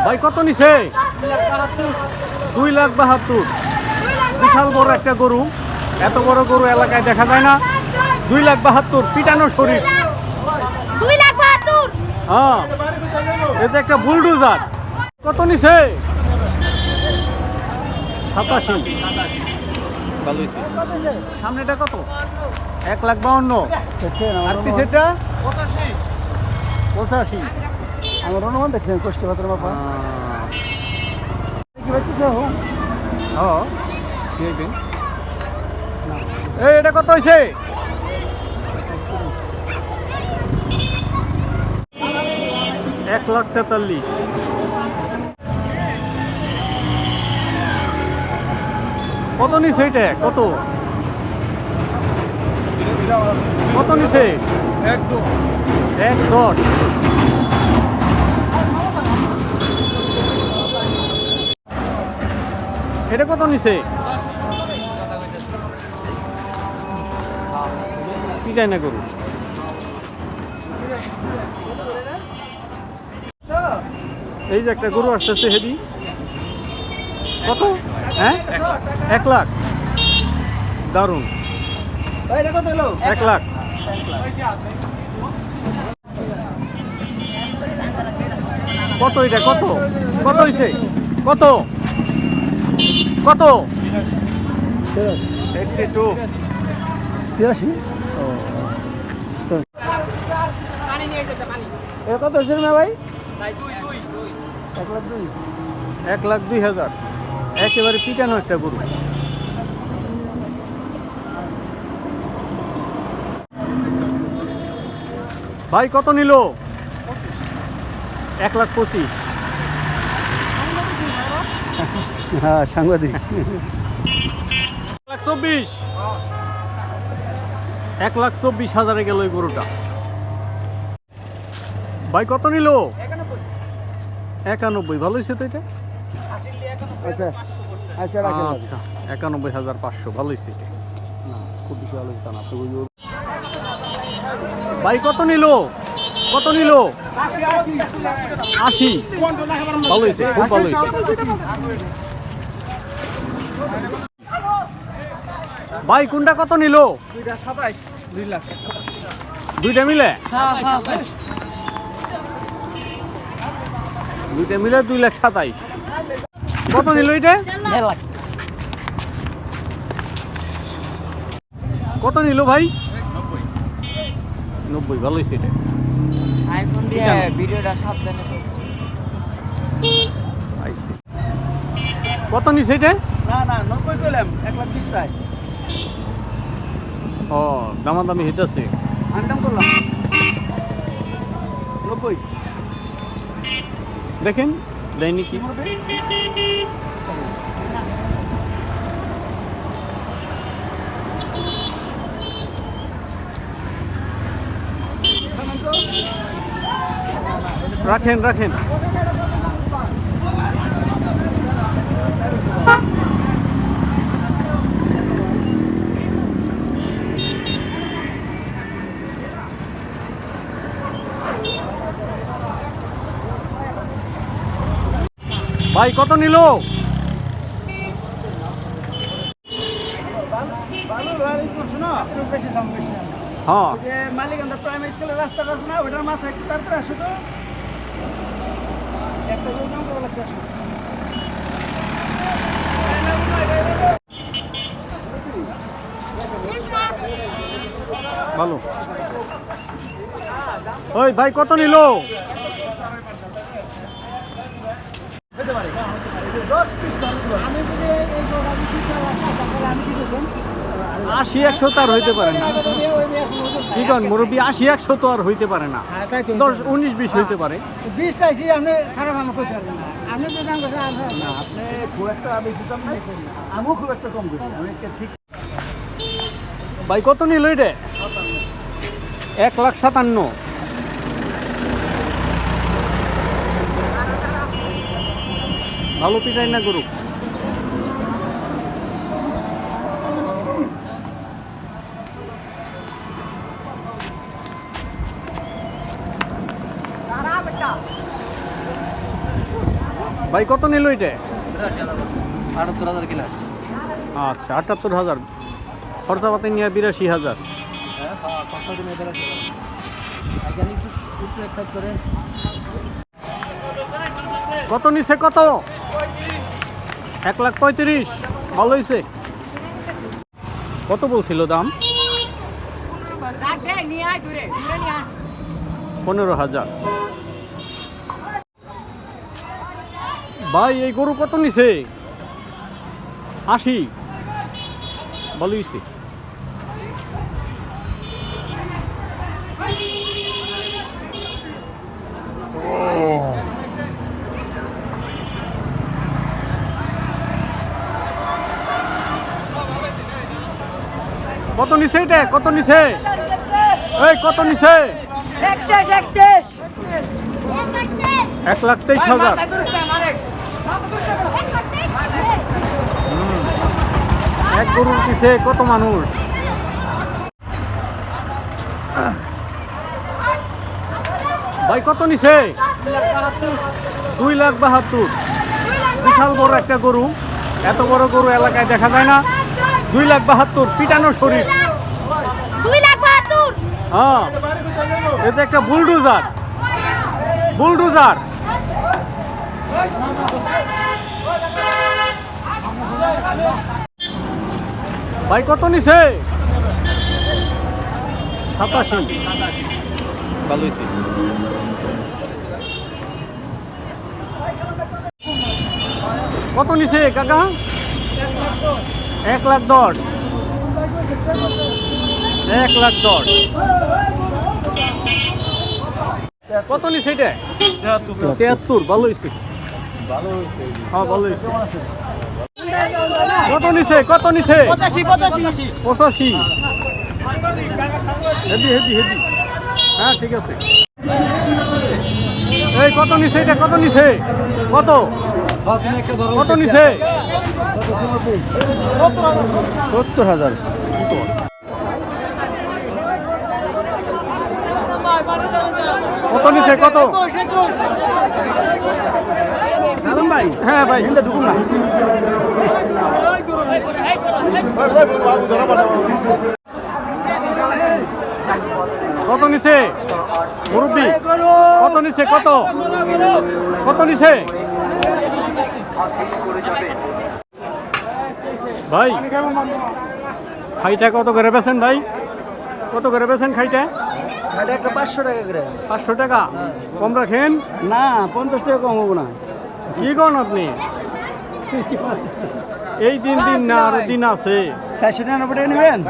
ভাই কত নিছে? 2,72,000। বিশাল বড় একটা গরু, এত বড় গরু এলাকায় দেখা যায় না। 2,72,000 পিটানো শরীর। 2,72,000। হ্যাঁ, এটা একটা বুলডোজার। কত নিছে? 87। ভালো হয়েছে। সামনেটা কত? 1,52,000। আর পিছেরটা 85। আমার অনুমান দেখছেন কষ্ট পাত্র বাবা এই এটা কত হয়েছে? 1,43,000। কত নিছে এটা? কত কত নিছে? 1,10,000। এটা কত নিছে? কি যায় না গরু। এই যে একটা গরু আসতেছে হেভি। কত? হ্যাঁ, 1 লাখ। দারুন। 1 লাখ। কত এটা? কত কত হয়েছে? কত কত? 82। 83 কত হয়েছে না ভাই? 1,02,000। 1,02,000। একেবারে পিটানো একটা গরু। ভাই কত নিল? 1,25,000। হ্যাঁ সাংবাদিক। 1,24,000। 1,24,000 গেল এই গরুটা। ভাই কত নিল? 91। ভালো হয়েছে তো এটা। আচ্ছা আচ্ছা রাখেন। আচ্ছা, 91,500। ভালো হয়েছে এটা। না খুব বেশি আলোচনা না তো। ভাই কত নিল? কত নিল? 80। ভালো হয়েছে, খুব ভালো হয়েছে। ভাই কোনটা কত নিল? 27 2 লাখ। দুইটা মিলে? দুইটা মিলে 2,27,000। কত নিল এটা? কত নিল ভাই? 90। ভালো হয়েছে এটা। আইফোন দিয়ে ভিডিওটা সাবধানে করো। আইসি। কত নিছে এটা? না না 90 কইলাম 1,20,000 চাই। ও দামাদামি হইতেছে। আনদাম করলাম 90। দেখেন দেয়নি কি। রাখেন রাখেন। ভাই কত নিল? হ্যাঁ মালিক প্রাইমারি স্কুলের রাস্তাটা আছে না ওটার মাথায় একটু তাড়াতাড়ি আসো তো। একটা দাম করে লাগছে। ভালো। ওই ভাই কত নিল? 80-100 তো আর হইতে পারে না। কি কন মুরব্বী? 80-100 তো আর হইতে পারে না। 10-19-20 হইতে পারে। 20 চাইছি আপনি খারাপ আমার করতে পারবেন না। আপনি তো দাম করছেন না, আপনি খুব একটা বেশি দাম নিয়েছেন না, আমিও খুব একটা কম করি। আমি ঠিক। ভাই কত নিল এটা? 1,57,000। ভালো পিটাই না গরু। ভাই কত নিল এটা? 78,000 কিনা। আচ্ছা 78,000, খরচাপাতি নিয়ে 82,000। হ্যাঁ কত দিন এদের আছে আগামী কিছু একটা করে কত নিছে কত? 1,35,000, ভালো হয়েছে। কত বলছিল দাম? 15,000। ভাই এই গরু কত নিছে? 80, ভালো হয়েছে। কত নিছে এটা? কত নিছে? এই কত নিছে? 1,23,000। এক গরুর পিছে কত মানুষ? ভাই কত নিছে? 2,72,000। বিশাল বড় একটা গরু, এত বড় গরু এলাকায় দেখা যায় না। 2,72,000, পিটানো শরীর। 2,72,000। হ্যাঁ, এটা একটা বুলডোজার। বুলডোজার। ভাই কত নিছে? 87, ভালো হয়েছে। কত নিছে কাকা? 1,10,000। 1,10,000। কত নিছে এটা? 73, ভালো হয়েছে। হ্যাঁ ভালো হয়েছে। কত নিছে? কত নিছে? 85। Heavy heavy heavy. হ্যাঁ ঠিক আছে। এই কত নিছে এটা? কত নিছে? কত কত নিছে? 70,000। কত নিছে? কত? আলম ভাই, হ্যাঁ ভাই হিন্দা ঢুকুন না। কত নিছে মুরব্বী? কত নিছে? কত কত নিছে? ভাই খাইটা কত করে বেছেন ভাই? কত করে বেছেন খাইটা? এটা একটা 500 টাকা করে। 500 টাকা কম রাখেন না 50 টাকা কম হবো না। কি কন আপনি? এই দিন দিন না আরো দিন আছে। 499 টাকা নেবেন?